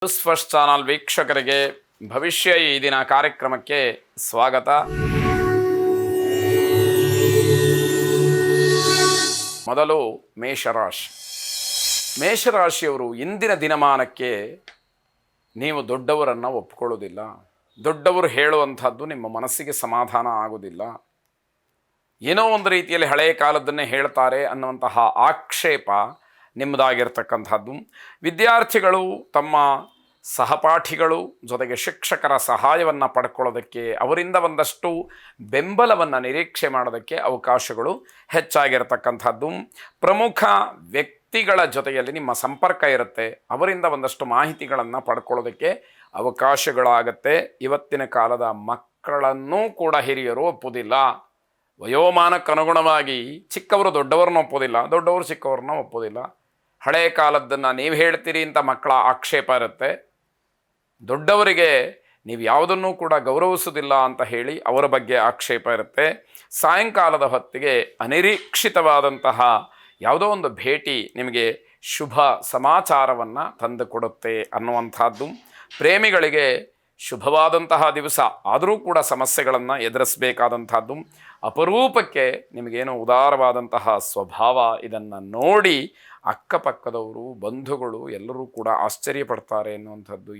News first channel ವೀಕ್ಷಕರಿಗೆ ಭವಿಷ್ಯ ಈ ದಿನ ಕಾರ್ಯಕ್ರಮಕ್ಕೆ ಸ್ವಾಗತ. ಮೊದಲು ಮೇಷರಾಶಿ. ಮೇಷರಾಶಿಯವರು ಇಂದಿನ ದಿನಮಾನಕ್ಕೆ ನೀವು ದೊಡ್ಡವರನ್ನು ಒಪ್ಕೊಳ್ಳೋದಿಲ್ಲ. ದೊಡ್ಡವರು ಹೇಳುವಂಥದ್ದು ನಿಮ್ಮ ಮನಸ್ಸಿಗೆ ಸಮಾಧಾನ ಆಗೋದಿಲ್ಲ. ಏನೋ ಒಂದು ರೀತಿಯಲ್ಲಿ ಹಳೆಯ ಕಾಲದನ್ನೇ ಹೇಳ್ತಾರೆ ಅನ್ನುವಂತಹ ಆಕ್ಷೇಪ ನಿಮ್ಮದಾಗಿರ್ತಕ್ಕಂಥದ್ದು. ವಿದ್ಯಾರ್ಥಿಗಳು ತಮ್ಮ ಸಹಪಾಠಿಗಳು ಜೊತೆಗೆ ಶಿಕ್ಷಕರ ಸಹಾಯವನ್ನು ಪಡ್ಕೊಳ್ಳೋದಕ್ಕೆ, ಅವರಿಂದ ಒಂದಷ್ಟು ಬೆಂಬಲವನ್ನು ನಿರೀಕ್ಷೆ ಮಾಡೋದಕ್ಕೆ ಅವಕಾಶಗಳು ಹೆಚ್ಚಾಗಿರ್ತಕ್ಕಂಥದ್ದು. ಪ್ರಮುಖ ವ್ಯಕ್ತಿಗಳ ಜೊತೆಯಲ್ಲಿ ನಿಮ್ಮ ಸಂಪರ್ಕ ಇರುತ್ತೆ, ಅವರಿಂದ ಒಂದಷ್ಟು ಮಾಹಿತಿಗಳನ್ನು ಪಡ್ಕೊಳ್ಳೋದಕ್ಕೆ ಅವಕಾಶಗಳಾಗತ್ತೆ. ಇವತ್ತಿನ ಕಾಲದ ಮಕ್ಕಳನ್ನೂ ಕೂಡ ಹಿರಿಯರು ಒಪ್ಪುವುದಿಲ್ಲ. ವಯೋಮಾನಕ್ಕೆ ಅನುಗುಣವಾಗಿ ಚಿಕ್ಕವರು ದೊಡ್ಡವ್ರನ್ನ ಒಪ್ಪೋದಿಲ್ಲ, ದೊಡ್ಡವರು ಚಿಕ್ಕವ್ರನ್ನ ಒಪ್ಪೋದಿಲ್ಲ. ಹಳೆಯ ಕಾಲದ್ದನ್ನು ನೀವು ಹೇಳ್ತೀರಿ ಅಂತ ಮಕ್ಕಳ ಆಕ್ಷೇಪ ಇರುತ್ತೆ. ದೊಡ್ಡವರಿಗೆ ನೀವು ಯಾವುದನ್ನೂ ಕೂಡ ಗೌರವಿಸೋದಿಲ್ಲ ಅಂತ ಹೇಳಿ ಅವರ ಬಗ್ಗೆ ಆಕ್ಷೇಪ ಇರುತ್ತೆ. ಸಾಯಂಕಾಲದ ಹೊತ್ತಿಗೆ ಅನಿರೀಕ್ಷಿತವಾದಂತಹ ಯಾವುದೋ ಒಂದು ಭೇಟಿ ನಿಮಗೆ ಶುಭ ಸಮಾಚಾರವನ್ನು ತಂದು ಕೊಡುತ್ತೆ ಅನ್ನುವಂಥದ್ದು. ಪ್ರೇಮಿಗಳಿಗೆ ಶುಭವಾದಂತಹ ದಿವಸ, ಆದರೂ ಕೂಡ ಸಮಸ್ಯೆಗಳನ್ನು ಎದುರಿಸಬೇಕಾದಂಥದ್ದು. ಅಪರೂಪಕ್ಕೆ ನಿಮಗೇನೋ ಉದಾರವಾದಂತಹ ಸ್ವಭಾವ, ಇದನ್ನು ನೋಡಿ ಅಕ್ಕಪಕ್ಕದವರು, ಬಂಧುಗಳು ಎಲ್ಲರೂ ಕೂಡ ಆಶ್ಚರ್ಯಪಡ್ತಾರೆ ಎನ್ನುವಂಥದ್ದು.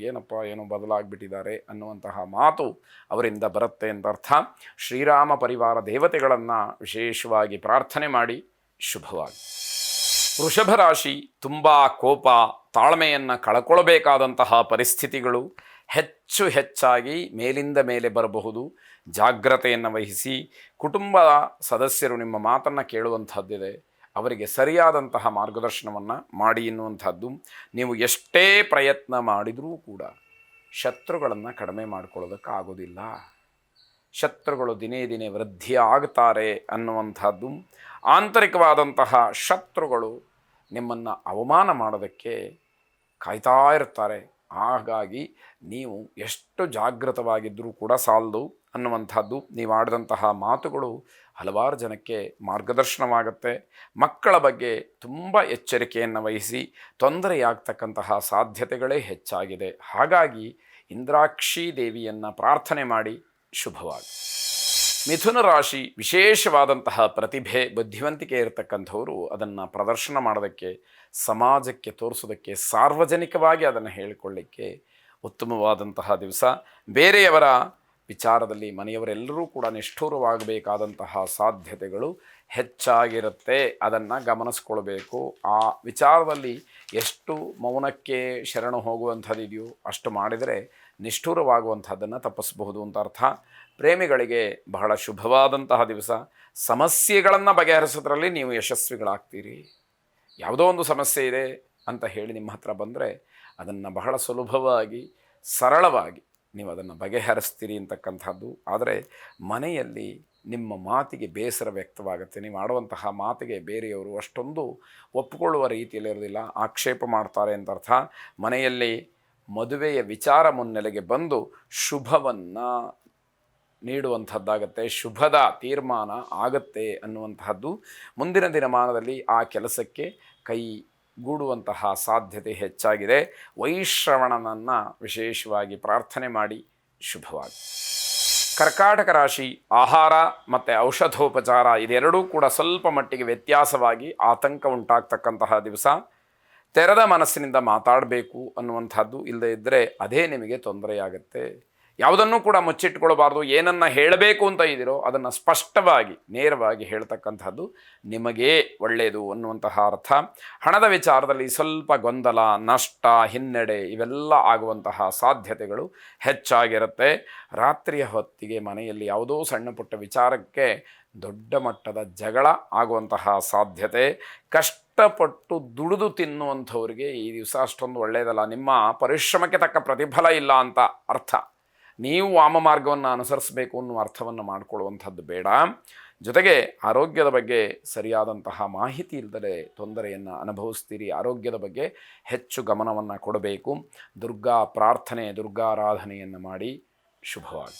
ಏನೋ ಬದಲಾಗಿಬಿಟ್ಟಿದ್ದಾರೆ ಅನ್ನುವಂತಹ ಮಾತು ಅವರಿಂದ ಬರುತ್ತೆ ಅಂತ ಅರ್ಥ. ಶ್ರೀರಾಮ ಪರಿವಾರ ದೇವತೆಗಳನ್ನು ವಿಶೇಷವಾಗಿ ಪ್ರಾರ್ಥನೆ ಮಾಡಿ ಶುಭವಾಗಿ. ವೃಷಭ ರಾಶಿ. ತುಂಬ ಕೋಪ, ತಾಳ್ಮೆಯನ್ನು ಕಳ್ಕೊಳ್ಬೇಕಾದಂತಹ ಪರಿಸ್ಥಿತಿಗಳು ಹೆಚ್ಚಾಗಿ ಮೇಲಿಂದ ಮೇಲೆ ಬರಬಹುದು. ಜಾಗ್ರತೆಯನ್ನು ವಹಿಸಿ. ಕುಟುಂಬದ ಸದಸ್ಯರು ನಿಮ್ಮ ಮಾತನ್ನು ಕೇಳುವಂಥದ್ದಿದೆ, ಅವರಿಗೆ ಸರಿಯಾದಂತಹ ಮಾರ್ಗದರ್ಶನವನ್ನು ಮಾಡಿ ಎನ್ನುವಂಥದ್ದು. ನೀವು ಎಷ್ಟೇ ಪ್ರಯತ್ನ ಮಾಡಿದರೂ ಕೂಡ ಶತ್ರುಗಳನ್ನು ಕಡಿಮೆ ಮಾಡ್ಕೊಳ್ಳೋದಕ್ಕಾಗೋದಿಲ್ಲ. ಶತ್ರುಗಳು ದಿನೇ ದಿನೇ ವೃದ್ಧಿ ಆಗ್ತಾರೆ ಅನ್ನುವಂಥದ್ದು. ಆಂತರಿಕವಾದಂತಹ ಶತ್ರುಗಳು ನಿಮ್ಮನ್ನು ಅವಮಾನ ಮಾಡೋದಕ್ಕೆ ಕಾಯ್ತಾ ಇರ್ತಾರೆ. ಹಾಗಾಗಿ ನೀವು ಎಷ್ಟು ಜಾಗೃತವಾಗಿದ್ದರೂ ಕೂಡ ಸಾಲದು ಅನ್ನುವಂಥದ್ದು. ನೀವು ಆಡಿದಂತಹ ಮಾತುಗಳು ಹಲವಾರು ಜನಕ್ಕೆ ಮಾರ್ಗದರ್ಶನವಾಗುತ್ತೆ. ಮಕ್ಕಳ ಬಗ್ಗೆ ತುಂಬ ಎಚ್ಚರಿಕೆಯನ್ನು ವಹಿಸಿ. ತೊಂದರೆಯಾಗ್ತಕ್ಕಂತಹ ಸಾಧ್ಯತೆಗಳೇ ಹೆಚ್ಚಾಗಿದೆ. ಹಾಗಾಗಿ ಇಂದ್ರಾಕ್ಷಿ ದೇವಿಯನ್ನು ಪ್ರಾರ್ಥನೆ ಮಾಡಿ ಶುಭವಾಗಿ. ಮಿಥುನ ರಾಶಿ. ವಿಶೇಷವಾದಂತಹ ಪ್ರತಿಭೆ, ಬುದ್ಧಿವಂತಿಕೆ ಇರತಕ್ಕಂಥವರು ಅದನ್ನು ಪ್ರದರ್ಶನ ಮಾಡೋದಕ್ಕೆ, ಸಮಾಜಕ್ಕೆ ತೋರಿಸೋದಕ್ಕೆ, ಸಾರ್ವಜನಿಕವಾಗಿ ಅದನ್ನು ಹೇಳಿಕೊಳ್ಳಿಕ್ಕೆ ಉತ್ತಮವಾದಂತಹ ದಿವಸ. ಬೇರೆಯವರ ವಿಚಾರದಲ್ಲಿ ಮನೆಯವರೆಲ್ಲರೂ ಕೂಡ ನಿಷ್ಠುರವಾಗಬೇಕಾದಂತಹ ಸಾಧ್ಯತೆಗಳು ಹೆಚ್ಚಾಗಿರುತ್ತೆ. ಅದನ್ನು ಗಮನಿಸ್ಕೊಳ್ಬೇಕು. ಆ ವಿಚಾರದಲ್ಲಿ ಎಷ್ಟು ಮೌನಕ್ಕೆ ಶರಣು ಹೋಗುವಂಥದ್ದಿದೆಯೋ ಅಷ್ಟು ಮಾಡಿದರೆ ನಿಷ್ಠುರವಾಗುವಂಥದ್ದನ್ನು ತಪ್ಪಿಸಬಹುದು ಅಂತ ಅರ್ಥ. ಪ್ರೇಮಿಗಳಿಗೆ ಬಹಳ ಶುಭವಾದಂತಹ ದಿವಸ. ಸಮಸ್ಯೆಗಳನ್ನು ಬಗೆಹರಿಸೋದ್ರಲ್ಲಿ ನೀವು ಯಶಸ್ವಿಗಳಾಗ್ತೀರಿ. ಯಾವುದೋ ಒಂದು ಸಮಸ್ಯೆ ಇದೆ ಅಂತ ಹೇಳಿ ನಿಮ್ಮ ಹತ್ರ ಬಂದರೆ ಅದನ್ನು ಬಹಳ ಸುಲಭವಾಗಿ, ಸರಳವಾಗಿ ನೀವು ಅದನ್ನು ಬಗೆಹರಿಸ್ತೀರಿ ಅಂತಕ್ಕಂಥದ್ದು. ಆದರೆ ಮನೆಯಲ್ಲಿ ನಿಮ್ಮ ಮಾತಿಗೆ ಬೇಸರ ವ್ಯಕ್ತವಾಗುತ್ತೆ. ನೀವು ಆಡುವಂತಹ ಮಾತಿಗೆ ಬೇರೆಯವರು ಅಷ್ಟೊಂದು ಒಪ್ಪಿಕೊಳ್ಳುವ ರೀತಿಯಲ್ಲಿ ಇರೋದಿಲ್ಲ, ಆಕ್ಷೇಪ ಮಾಡ್ತಾರೆ ಅಂತ ಅರ್ಥ. ಮನೆಯಲ್ಲಿ ಮದುವೆಯ ವಿಚಾರ ಮುನ್ನೆಲೆಗೆ ಬಂದು ಶುಭವನ್ನು ನೀಡುವಂಥದ್ದಾಗತ್ತೆ, ಶುಭದ ತೀರ್ಮಾನ ಆಗತ್ತೆ ಅನ್ನುವಂತಹದ್ದು. ಮುಂದಿನ ದಿನಮಾನದಲ್ಲಿ ಆ ಕೆಲಸಕ್ಕೆ ಕೈಗೂಡುವಂತಹ ಸಾಧ್ಯತೆ ಹೆಚ್ಚಾಗಿದೆ. ವೈಶ್ರವಣನನ್ನು ವಿಶೇಷವಾಗಿ ಪ್ರಾರ್ಥನೆ ಮಾಡಿ ಶುಭವಾಗಿ. ಕರ್ಕಾಟಕ ರಾಶಿ. ಆಹಾರ ಮತ್ತು ಔಷಧೋಪಚಾರ ಇದೆರಡೂ ಕೂಡ ಸ್ವಲ್ಪ ಮಟ್ಟಿಗೆ ವ್ಯತ್ಯಾಸವಾಗಿ ಆತಂಕ ಉಂಟಾಗ್ತಕ್ಕಂತಹ ದಿವಸ. ತೆರೆದ ಮನಸ್ಸಿನಿಂದ ಮಾತಾಡಬೇಕು ಅನ್ನುವಂಥದ್ದು. ಇಲ್ಲದೇ ಇದ್ದರೆ ಅದೇ ನಿಮಗೆ ತೊಂದರೆಯಾಗತ್ತೆ. ಯಾವುದನ್ನು ಕೂಡ ಮುಚ್ಚಿಟ್ಕೊಳ್ಬಾರ್ದು. ಏನನ್ನು ಹೇಳಬೇಕು ಅಂತ ಇದ್ದೀರೋ ಅದನ್ನು ಸ್ಪಷ್ಟವಾಗಿ, ನೇರವಾಗಿ ಹೇಳ್ತಕ್ಕಂಥದ್ದು ನಿಮಗೇ ಒಳ್ಳೆಯದು ಅನ್ನುವಂತಹ ಅರ್ಥ. ಹಣದ ವಿಚಾರದಲ್ಲಿ ಸ್ವಲ್ಪ ಗೊಂದಲ, ನಷ್ಟ, ಹಿನ್ನಡೆ ಇವೆಲ್ಲ ಆಗುವಂತಹ ಸಾಧ್ಯತೆಗಳು ಹೆಚ್ಚಾಗಿರುತ್ತೆ. ರಾತ್ರಿಯ ಹೊತ್ತಿಗೆ ಮನೆಯಲ್ಲಿ ಯಾವುದೋ ಸಣ್ಣ ಪುಟ್ಟ ವಿಚಾರಕ್ಕೆ ದೊಡ್ಡ ಮಟ್ಟದ ಜಗಳ ಆಗುವಂತಹ ಸಾಧ್ಯತೆ. ಕಷ್ಟಪಟ್ಟು ದುಡಿದು ತಿನ್ನುವಂಥವ್ರಿಗೆ ಈ ದಿವಸ ಅಷ್ಟೊಂದು ಒಳ್ಳೆಯದಲ್ಲ. ನಿಮ್ಮ ಪರಿಶ್ರಮಕ್ಕೆ ತಕ್ಕ ಪ್ರತಿಫಲ ಇಲ್ಲ ಅಂತ ಅರ್ಥ. ನೀವು ವಾಮ ಮಾರ್ಗವನ್ನು ಅನುಸರಿಸಬೇಕು ಅನ್ನುವ ಅರ್ಥವನ್ನು ಮಾಡಿಕೊಳ್ಳುವಂಥದ್ದು ಬೇಡ. ಜೊತೆಗೆ ಆರೋಗ್ಯದ ಬಗ್ಗೆ ಸರಿಯಾದಂತಹ ಮಾಹಿತಿ ಇಲ್ಲದೆ ತೊಂದರೆಯನ್ನು ಅನುಭವಿಸ್ತೀರಿ. ಆರೋಗ್ಯದ ಬಗ್ಗೆ ಹೆಚ್ಚು ಗಮನವನ್ನು ಕೊಡಬೇಕು. ದುರ್ಗಾ ಪ್ರಾರ್ಥನೆ, ದುರ್ಗಾರಾಧನೆಯನ್ನು ಮಾಡಿ ಶುಭವಾಗಿ.